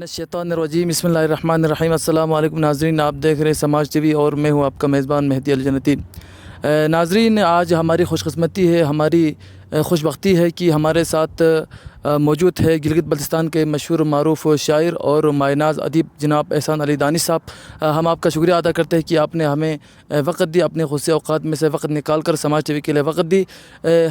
मिनश्शैतानिर्रजीम बिस्मिल्लाहिर्रहमानिर्रहीम। अस्सलाम वालेकुम नाज़रीन, आप देख रहे हैं समाज टीवी और मैं हूं आपका मेज़बान मेहदी अल जन्नती। नाज़रीन, आज हमारी खुशकिस्मती है, हमारी खुशबख्ती है कि हमारे साथ मौजूद है गिलगित बल्तिस्तान के मशहूर मारूफ़ शायर और मायनाज़ अदीब जनाब एहसान अली दानिश साहब। हम आपका शुक्रिया अदा करते हैं कि आपने हमें वक़्त दी, अपने खुद से औक़ात में से वक़्त निकाल कर समाज टीवी के लिए वक़्त दी।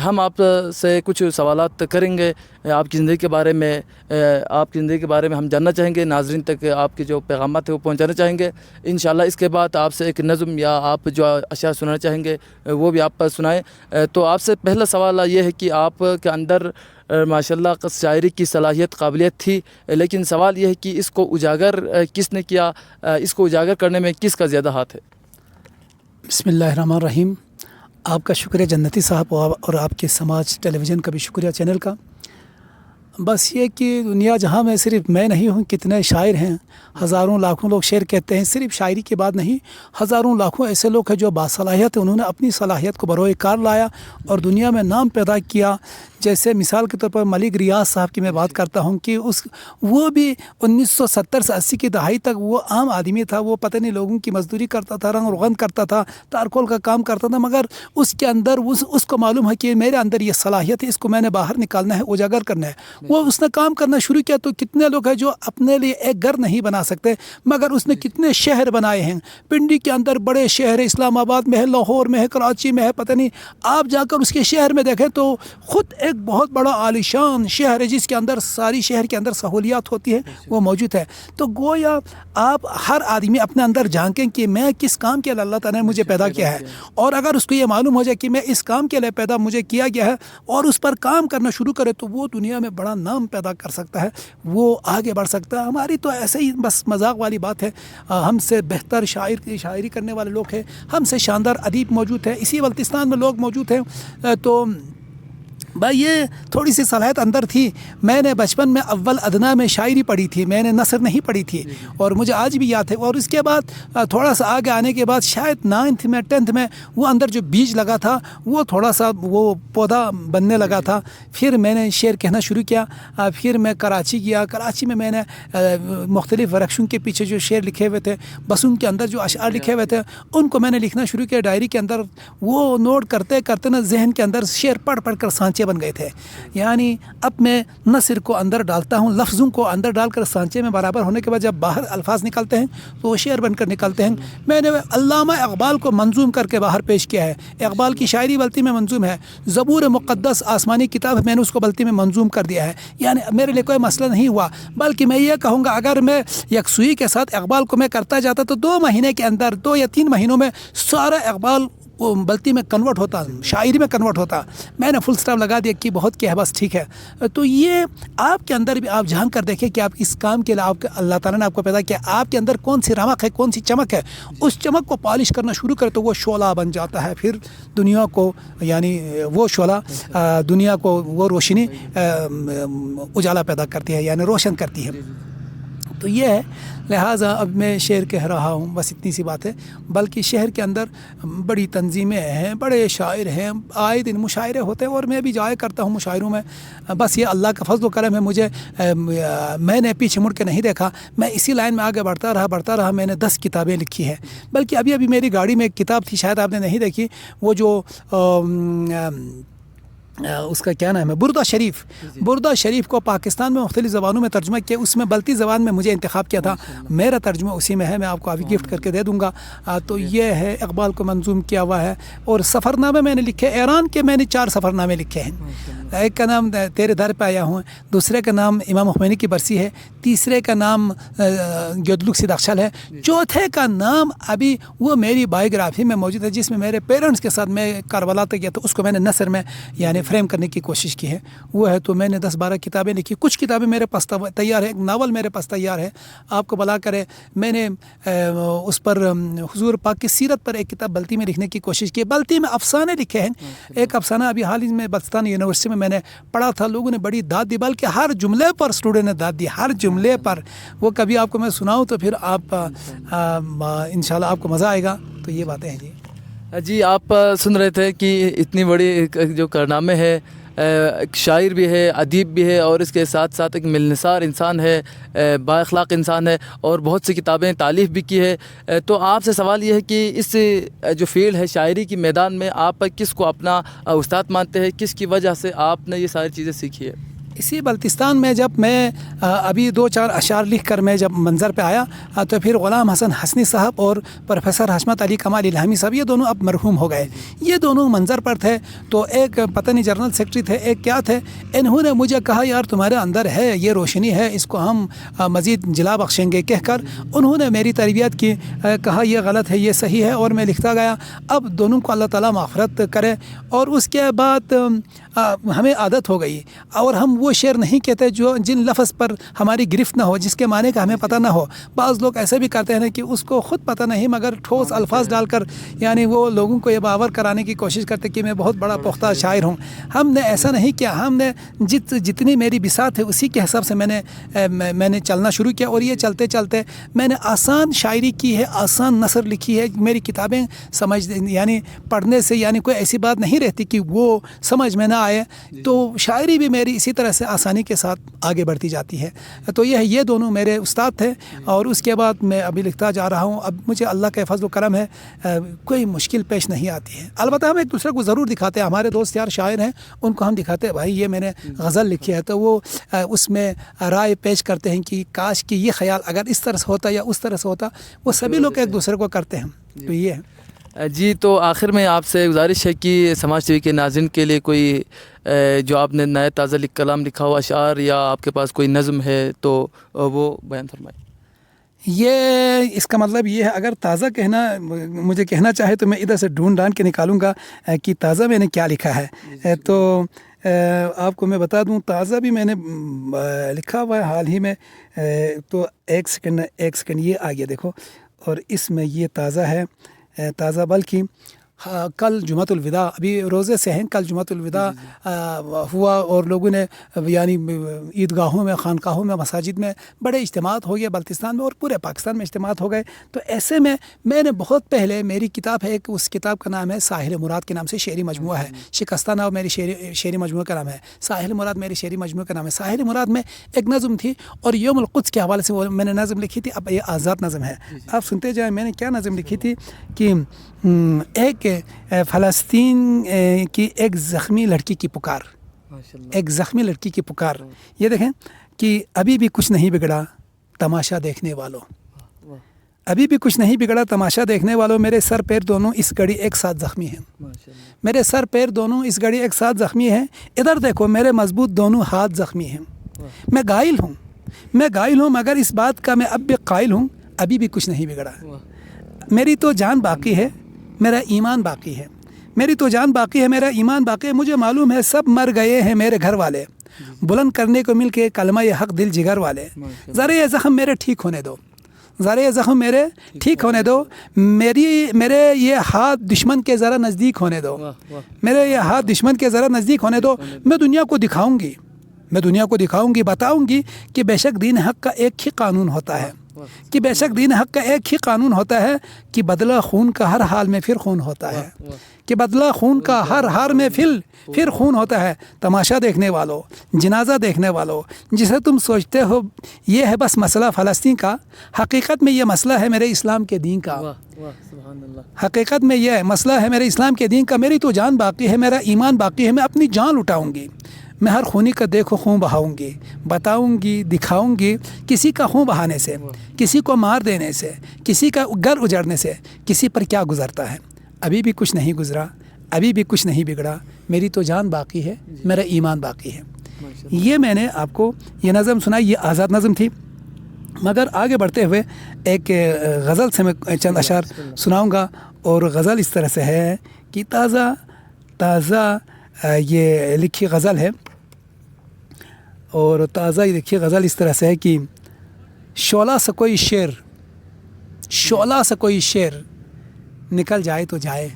हम आप से कुछ सवालात करेंगे आपकी ज़िंदगी के बारे में। आपकी ज़िंदगी के बारे में हम जानना चाहेंगे, नाज़रीन तक आपके जो पैगामात है वो पहुँचाना चाहेंगे इंशाअल्लाह। इसके बाद आपसे एक नज़्म या आप जो अशआर सुनाना चाहेंगे वो भी आप सुनाएँ। तो आपसे पहला सवाल ये है कि आपके अंदर माशाल्लाह शायरी की सलाहियत काबिलियत थी, लेकिन सवाल यह है कि इसको उजागर किसने किया, इसको उजागर करने में किसका ज़्यादा हाथ है? बिस्मिल्लाहिर्रहमानिर्रहीम। आपका शुक्रिया जन्नती साहब और आपके समाज टेलीविज़न का भी शुक्रिया चैनल का। बस ये कि दुनिया जहाँ में सिर्फ मैं नहीं हूँ, कितने शायर हैं, हज़ारों लाखों लोग शेर कहते हैं। सिर्फ शायरी की बात नहीं, हज़ारों लाखों ऐसे लोग हैं जो बासलाहियत है, उन्होंने अपनी सलाहियत को बरोए कार लाया और दुनिया में नाम पैदा किया। जैसे मिसाल के तौर पर मलिक रियाज साहब की मैं बात करता हूँ कि वो भी 1970 से 80 की दहाई तक वो आम आदमी था। वो पता नहीं लोगों की मजदूरी करता था, रंग रोगन करता था, तारकोल का काम करता था, मगर उसके अंदर उसको मालूम है कि मेरे अंदर ये सलाहियत है, इसको मैंने बाहर निकालना है, उजागर करना है। वो उसने काम करना शुरू किया। तो कितने लोग हैं जो अपने लिए एक घर नहीं बना सकते, मगर उसने कितने शहर बनाए हैं। पिंडी के अंदर बड़े शहर है, इस्लामाबाद में है, लाहौर में है, कराची में है, पता नहीं। आप जाकर उसके शहर में देखें तो ख़ुद एक बहुत बड़ा आलिशान शहर है जिसके अंदर सारी शहर के अंदर सहूलियात होती है, वो मौजूद है। तो गोया आप हर आदमी अपने अंदर झांकें कि मैं किस काम के लिए अल्लाह ताला ने मुझे पैदा किया है, और अगर उसको ये मालूम हो जाए कि मैं इस काम के लिए पैदा मुझे किया गया है और उस पर काम करना शुरू करे, तो वो दुनिया में बड़ा नाम पैदा कर सकता है, वो आगे बढ़ सकता है। हमारी तो ऐसे ही बस मजाक वाली बात है। हमसे बेहतर शायरी करने वाले लोग हैं, हमसे शानदार अदीब मौजूद है, इसी बल्तिस्तान में लोग मौजूद हैं। तो भाई ये थोड़ी सी सलाहियत अंदर थी। मैंने बचपन में अव्वल अदना में शायरी पढ़ी थी, मैंने नसर नहीं पढ़ी थी और मुझे आज भी याद है। और इसके बाद थोड़ा सा आगे आने के बाद शायद 9th में 10th में वो अंदर जो बीज लगा था वो थोड़ा सा वो पौधा बनने लगा था। फिर मैंने शेर कहना शुरू किया। फिर मैं कराची गया। कराची में मैंने मुख्तलिफ़ वरक़ों के पीछे जो शेर लिखे हुए थे, बस उनके अंदर जो अशआर लिखे हुए थे उनको मैंने लिखना शुरू किया डायरी के अंदर। वो नोट करते करते ना जहन के अंदर शेर पढ़ पढ़ कर सांचे बन गए थे। यानी अब मैं नसर को अंदर डालता हूँ, लफ्ज़ों को अंदर डालकर सांचे में बराबर होने के बाद जब बाहर अल्फाज निकलते हैं तो वो शेर बनकर निकलते हैं। मैंने अल्लामा इक़बाल को मंजूम करके बाहर पेश किया है। इक़बाल की शायरी बल्ती में मंजूम है। ज़बूर मुक़द्दस आसमानी किताब है, मैंने उसको बल्ती में मंजूम कर दिया है। यानी मेरे लिए कोई मसला नहीं हुआ, बल्कि मैं ये कहूँगा अगर मैं यकसुई के साथ इक़बाल को मैं करता जाता तो 2 महीने के अंदर, 2 या 3 महीनों में सारा इक़बाल वो बल्ती में कन्वर्ट होता, शायरी में कन्वर्ट होता। मैंने फुल स्टॉप लगा दिया कि बहुत क्या है, बस ठीक है। तो ये आपके अंदर भी आप झांक कर देखें कि आप इस काम के लिए आपके अल्लाह ताला ने आपको पैदा किया, आपके अंदर कौन सी रमक है, कौन सी चमक है। उस चमक को पॉलिश करना शुरू करे तो वो शोला बन जाता है। फिर दुनिया को, यानी वो शोला दुनिया को वो रोशनी उजाला पैदा करती है, यानी रोशन करती है। तो ये है, लिहाजा अब मैं शेर कह रहा हूँ, बस इतनी सी बात है। बल्कि शहर के अंदर बड़ी तंजीमें हैं, बड़े शायर हैं, आए दिन मुशायरे होते हैं और मैं भी जाया करता हूँ मुशायरों में। बस ये अल्लाह का फजल व करम है, मुझे मैंने पीछे मुड़ के नहीं देखा, मैं इसी लाइन में आगे बढ़ता रहा। मैंने 10 किताबें लिखी हैं। बल्कि अभी मेरी गाड़ी में एक किताब थी, शायद आपने नहीं देखी, वो जो उसका क्या नाम है, बुर्दा शरीफ को पाकिस्तान में मुख्तलिफ़ ज़बानों में तर्जुमा किया। उसमें बल्ती ज़बान में मुझे इंतखाब किया था, मेरा तर्जुमा उसी में है, मैं आपको अभी गिफ्ट करके दे दूँगा। तो ये है, इक़बाल को मंजूम किया हुआ है। और सफ़रनामे मैंने लिखे, ईरान के मैंने 4 सफ़रनामे लिखे हैं। एक का नाम तेरे दर पे आया हूँ, दूसरे का नाम इमाम हुमैनी की बरसी है, तीसरे का नाम गियोदलुक सिदाख्शल है, चौथे का नाम अभी वो मेरी बायोग्राफी में मौजूद है जिसमें मेरे पेरेंट्स के साथ मैं करबला तक गया, तो उसको मैंने नसर में यानी फ्रेम करने की कोशिश की है, वो है। तो मैंने 10-12 किताबें लिखी। कुछ किताबें मेरे पास तैयार है, एक नावल मेरे पास तैयार है। आपको भला करे, मैंने उस पर हुजूर पाक की सीरत पर एक किताब बल्ती में लिखने की कोशिश की। बल्ती में अफसाने लिखे हैं। एक अफसाना अभी हाल ही में बल्तिस्तान यूनिवर्सिटी में मैंने पढ़ा था, लोगों ने बड़ी दाद दी, बल्कि हर जुमले पर स्टूडेंट ने दाद दी, हर जुमले पर। वो कभी आपको मैं सुनाऊँ तो फिर आप इंशाल्लाह आपको मज़ा आएगा। तो ये बातें हैं जी। आप सुन रहे थे कि इतनी बड़ी जो कारनामे है ایک شاعر بھی ہے، ادیب بھی ہے، اور اس کے ساتھ ساتھ ایک ملنسار انسان ہے، با اخلاق انسان ہے، اور بہت سی کتابیں تالیف بھی کی ہے۔ تو آپ سے سوال یہ ہے کہ اس جو فیلڈ ہے شاعری کی میدان میں آپ کس کو اپنا استاد مانتے ہیں؟ کس کی وجہ سے آپ نے یہ ساری چیزیں سیکھی ہے؟ اسی بلتستان میں جب میں ابھی 2-4 اشعار لکھ کر میں جب منظر پہ آیا تو پھر غلام حسن حسنی صاحب اور پروفیسر حشمت علی کمال الہامی صاحب یہ دونوں اب مرحوم ہو گئے، یہ دونوں منظر پر تھے، تو ایک پتہ نہیں جنرل سیکرٹری تھے، ایک کیا تھے، انہوں نے مجھے کہا یار تمہارے اندر ہے یہ روشنی ہے، اس کو ہم مزید جلا بخشیں گے کہہ کر انہوں نے میری تربیت کی، کہا یہ غلط ہے یہ صحیح ہے، اور میں لکھتا گیا۔ اب دونوں کو اللہ تعالیٰ مغفرت کرے، اور اس کے بعد ہمیں عادت ہو گئی، اور ہم وہ شعر نہیں کہتے جو جن لفظ پر ہماری گرفت نہ ہو، جس کے معنی کا ہمیں پتہ نہ ہو۔ بعض لوگ ایسے بھی کرتے ہیں کہ اس کو خود پتہ نہیں مگر ٹھوس الفاظ ڈال کر یعنی وہ لوگوں کو یہ باور کرانے کی کوشش کرتے کہ میں بہت بڑا پختہ شاعر ہوں۔ ہم نے ایسا نہیں کیا، ہم نے جتنی میری بساط ہے اسی کے حساب سے میں نے چلنا شروع کیا، اور یہ چلتے چلتے میں نے آسان شاعری کی ہے، آسان نثر لکھی ہے۔ میری کتابیں یعنی پڑھنے سے یعنی کوئی ایسی بات نہیں رہتی کہ وہ سمجھ میں نہ آئے، تو شاعری بھی میری اسی طرح سے آسانی کے ساتھ آگے بڑھتی جاتی ہے۔ تو یہ دونوں میرے استاد تھے، اور اس کے بعد میں ابھی لکھتا جا رہا ہوں۔ اب مجھے اللہ کا فضل و کرم ہے، کوئی مشکل پیش نہیں آتی ہے۔ البتہ ہم ایک دوسرے کو ضرور دکھاتے ہیں، ہمارے دوست یار شاعر ہیں ان کو ہم دکھاتے ہیں بھائی یہ میں نے غزل لکھی ہے، تو وہ اس میں رائے پیش کرتے ہیں کہ کاش کہ یہ خیال اگر اس طرح سے ہوتا یا اس طرح سے ہوتا، وہ سبھی لوگ ایک دوسرے کو کرتے ہیں۔ تو یہ ہے جی، تو آخر میں آپ سے گزارش ہے کہ سماج ٹی وی کے ناظرین کے لیے کوئی جو آپ نے نئے تازہ کلام لکھا ہوا اشعار یا آپ کے پاس کوئی نظم ہے تو وہ بیان فرمائیں۔ یہ اس کا مطلب یہ ہے، اگر تازہ مجھے کہنا چاہے تو میں ادھر سے ڈھونڈ کے نکالوں گا کہ تازہ میں نے کیا لکھا ہے۔ تو آپ کو میں بتا دوں تازہ بھی میں نے لکھا ہوا ہے حال ہی میں، تو ایک سیکنڈ یہ آ گیا دیکھو، اور اس میں یہ تازہ ہے، تازہ بلکہ کل جمعۃ الوداع، ابھی روزے سے ہیں، کل جمعۃ الوداع ہوا، اور لوگوں نے یعنی عیدگاہوں میں، خانقاہوں میں، مساجد میں بڑے اجتماعات ہو گئے بلتستان میں، اور پورے پاکستان میں اجتماعات ہو گئے۔ تو ایسے میں نے بہت پہلے میری کتاب ہے ایک، اس کتاب کا نام ہے ساحل مراد کے نام سے شعری مجموعہ ہے، شکستہ نام میری شعری مجموعہ کا نام ہے، ساحل مراد میری شعری مجموعہ کا نام ہے۔ ساحل مراد میں ایک نظم تھی، اور یوم القدس کے حوالے سے وہ میں نے نظم لکھی تھی، اب یہ آزاد نظم ہے، آپ سنتے جائیں۔ میں نے کیا نظم لکھی تھی کہ ایک فلسطین کی ایک زخمی لڑکی کی پکار، ایک زخمی لڑکی کی پکار، یہ دیکھیں کہ ابھی بھی کچھ نہیں بگڑا تماشا دیکھنے والوں، ابھی بھی کچھ نہیں بگڑا تماشا دیکھنے والوں، میرے سر پیر دونوں اس گھڑی ایک ساتھ زخمی ہیں، میرے سر پیر دونوں اس گھڑی ایک ساتھ زخمی ہیں، ادھر دیکھو میرے مضبوط دونوں ہاتھ زخمی ہیں، میں گائل ہوں مگر اس بات کا میں اب بھی قائل ہوں، ابھی بھی کچھ نہیں بگڑا، میری تو جان باقی ہے میرا ایمان باقی ہے، میری تو جان باقی ہے میرا ایمان باقی ہے، مجھے معلوم ہے سب مر گئے ہیں میرے گھر والے، بلند کرنے کو مل کے کلمہ یہ حق دل جگر والے، ذرا یہ زخم میرے ٹھیک ہونے دو، ذرا یہ زخم میرے ٹھیک ہونے دو، میرے یہ ہاتھ دشمن کے ذرا نزدیک ہونے دو، میرے یہ ہاتھ دشمن کے ذرا نزدیک ہونے دو، میں دنیا کو دکھاؤں گی بتاؤں گی کہ بے شک دین حق کا ایک ہی قانون ہوتا ہے، کہ بے شک دین حق کا ایک ہی قانون ہوتا ہے، کہ بدلہ خون کا ہر حال میں پھر خون ہوتا ہے، کہ بدلہ خون کا ہر حال میں پھر خون ہوتا ہے، تماشا دیکھنے والوں، جنازہ دیکھنے والوں، جسے تم سوچتے ہو یہ ہے بس مسئلہ فلسطین کا، حقیقت میں یہ مسئلہ ہے میرے اسلام کے دین کا، حقیقت میں یہ مسئلہ ہے میرے اسلام کے دین کا، میری تو جان باقی ہے میرا ایمان باقی ہے، میں اپنی جان لٹاؤں گی، میں ہر خونی کا دیکھو خون بہاؤں گی، بتاؤں گی دکھاؤں گی، کسی کا خون بہانے سے، کسی کو مار دینے سے، کسی کا گھر اجڑنے سے کسی پر کیا گزرتا ہے، ابھی بھی کچھ نہیں گزرا، ابھی بھی کچھ نہیں بگڑا، میری تو جان باقی ہے میرا ایمان باقی ہے۔ یہ میں نے آپ کو یہ نظم سنائی، یہ آزاد نظم تھی، مگر آگے بڑھتے ہوئے ایک غزل سے میں چند اشعار سناؤں گا، اور غزل اس طرح سے ہے کہ تازہ یہ لکھی غزل ہے، اور تازہ یہ لکھی غزل اس طرح سے ہے کہ شعلہ سے کوئی شعر نکل جائے تو جائے،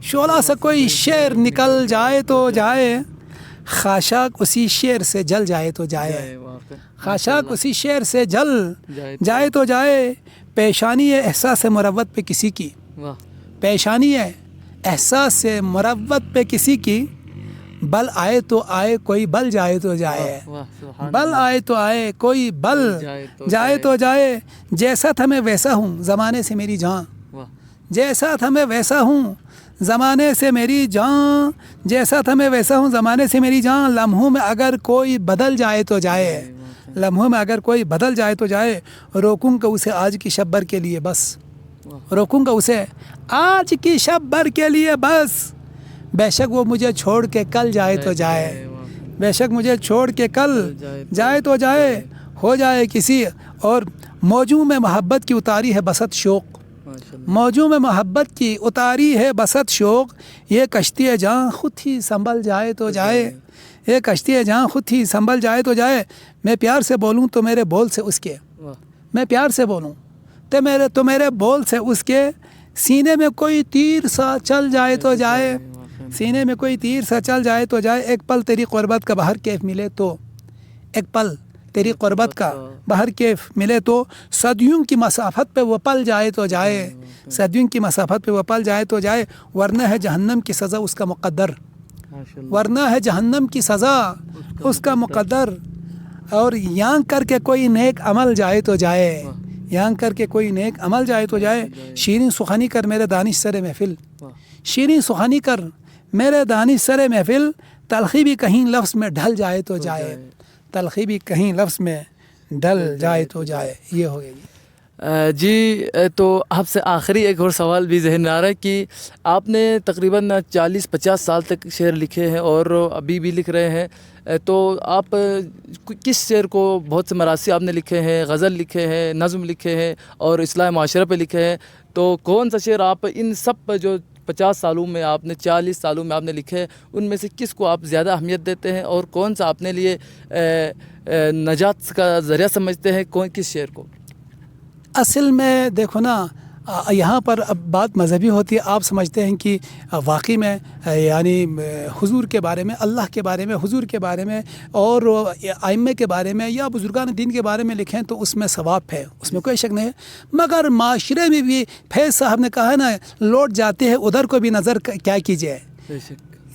شعلہ سے کوئی شعر نکل جائے تو جائے، خاشاک اسی شعر سے جل جائے تو جائے، خاشاک اسی شعر سے جل جائے تو جائے، پیشانی ہے احساس مروت پہ کسی کی، پیشانی ہے احساس مروت پہ کسی کی، बल आए तो आए कोई बल जाए तो जाए, वाह, सुभान बल आए तो आए कोई बल जाए तो जाए, जैसा था मैं वैसा हूँ ज़माने से मेरी जान, वाह, जैसा था मैं वैसा हूँ ज़माने से मेरी जान, जैसा था मैं वैसा हूँ ज़माने से मेरी जान, लम्हों में अगर कोई बदल जाए तो जाए, लम्हों में अगर कोई बदल जाए तो जाए, रोकूंगा उसे आज की शब भर के लिए बस, रोकूंगा उसे आज की शब भर के लिए बस, बेशक वो मुझे छोड़ के कल जाए तो जाए, बेशक मुझे छोड़ के कल जाए तो जाए, हो जाए किसी और मौजों में मोहब्बत की उतारी है बसत शौक़, मौजों में मोहब्बत की उतारी है बसत शौक़, ये कश्ती जहाँ खुद ही संभल जाए तो जाए, ये कश्ती जहाँ खुद ही संभल जाए तो जाए, मैं प्यार से बोलूँ तो मेरे बोल से उसके, मैं प्यार से बोलूँ तो मेरे बोल से उसके, सीने में कोई तीर सा चल जाए तो जाए, सीने में कोई तीर सा चल जाए तो जाए, एक पल तेरी क़ुरबत का बाहर कैफ मिले तो, एक पल तेरी क़ुरबत का बाहर कैफ मिले तो, सदियों की मसाफत पे वो पल जाए तो जाए, सदियों की मसाफत पे वो पल जाए तो जाए, वरना है जहन्नम की सज़ा उसका मुक़द्दर, वरना है जहन्नम की सज़ा उसका मुक़द्दर, और यहाँ करके कोई नेक अमल जाए तो जाए, यहाँ करके कोई नेक अमल जाए तो जाए, शीरीं सुखानी कर मेरे दानिश सरे महफिल, शीरीं सुखानी कर मेरे दानिश सरे महफिल, तलखी भी कहीं लफ्ज़ में ढल जाए तो जाए, तलखी भी कहीं लफ्ज़ में ढल जाए तो जाए। ये हो गई जी। तो आपसे आखिरी एक और सवाल भी ज़हन में आ रहा है कि आपने तकरीबन 40-50 साल तक शेर लिखे हैं और अभी भी लिख रहे हैं, तो आप किस शेर को, बहुत से मरासी आपने लिखे हैं, गज़ल लिखे हैं, नज़्म लिखे हैं और इस्लाह माशरा पे लिखे हैं, तो कौन सा शेर आप इन सब पर जो 50 सालों में आपने, 40 सालों में आपने लिखे हैं, उनमें से किस को आप ज़्यादा अहमियत देते हैं और कौन सा अपने लिए नजात का ज़रिया समझते हैं, कौन किस शेर को? असल में देखो ना, यहाँ पर अब बात मजहबी होती है। आप समझते हैं कि वाकई में यानी हुजूर के बारे में, अल्लाह के बारे में, हुजूर के बारे में और आइम्मे के बारे में या बुजुर्गान दीन के बारे में लिखें तो उसमें सवाब है, उसमें कोई शक नहीं है। मगर माशरे में भी फैज़ साहब ने कहा ना, लौट जाते हैं उधर को भी नज़र क्या कीजिए,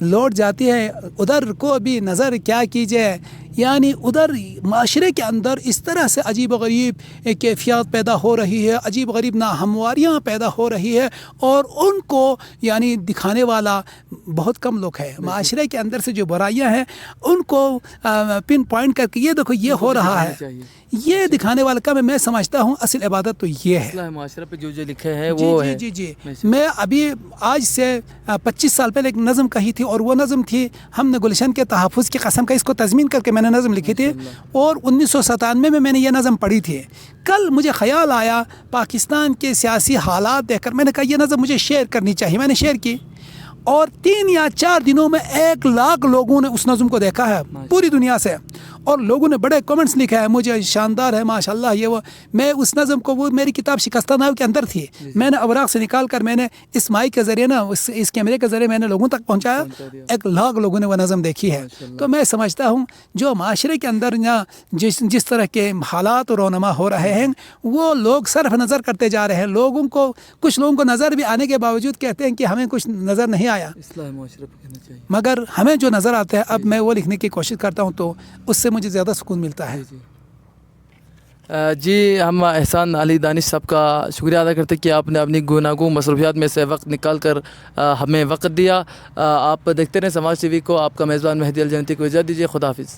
लौट जाती है उधर को भी नज़र क्या कीजिए, यानी उधर माशरे के अंदर इस तरह से अजीब व गरीब कैफियत पैदा हो रही है, अजीब व गरीब नाहमवारियाँ पैदा हो रही है और उनको यानी दिखाने वाला बहुत कम लोग हैं। माशरे के अंदर से जो बुराइयाँ हैं उनको पिन पॉइंट करके ये देखो ये हो रहा है, ये दिखाने वाला कम है। मैं समझता हूँ असल इबादत तो ये है, माशरे पे जो लिखे हैं वो है। जी। मैं अभी आज से 25 साल पहले एक नज़म कही थी और वो नज़म थी, हमने गुलशन के तहफ़्फ़ुज़ की कसम का इसको तज़मीन करके मैंने नज़म लिखी थी और 1997 में मैंने ये नज़म पढ़ी थी। कल मुझे ख्याल आया पाकिस्तान के सियासी हालात देखकर, मैंने कहा ये नज़म मुझे शेयर करनी चाहिए। मैंने शेयर की और 3 या 4 दिनों में 1 लाख लोगों ने उस नज़म को देखा है पूरी दुनिया से, और लोगों ने बड़े कमेंट्स लिखा है, मुझे शानदार है माशाल्लाह ये वो। मैं उस नज़म को, वो मेरी किताब शिकस्ता नाव के अंदर थी, मैंने अवराक से निकाल कर मैंने इस माइक के ज़रिए ना, इस कैमरे के ज़रिए मैंने लोगों तक पहुँचाया। 1 लाख लोगों ने वह नज़म देखी है। तो मैं समझता हूँ जो माशरे के अंदर ना जिस तरह के हालात रोनमा हो रहे हैं वो लोग सरफ नज़र करते जा रहे हैं। लोगों को, कुछ लोगों को नज़र भी आने के बावजूद कहते हैं कि हमें कुछ नज़र नहीं आया, मगर हमें जो नज़र आता है अब मैं वो लिखने की कोशिश करता हूँ तो उससे मुझे ज़्यादा सुकून मिलता है। जी, हम एहसान अली दानिश साहब का शुक्रिया अदा करते हैं कि आपने अपनी गुनागो मसरूफियात में से वक्त निकाल कर हमें वक्त दिया। आप देखते रहें समाज टीवी को। आपका मेज़बान मेहदी अल जन्नती को इजाज़त दीजिए। खुदा हाफिज़।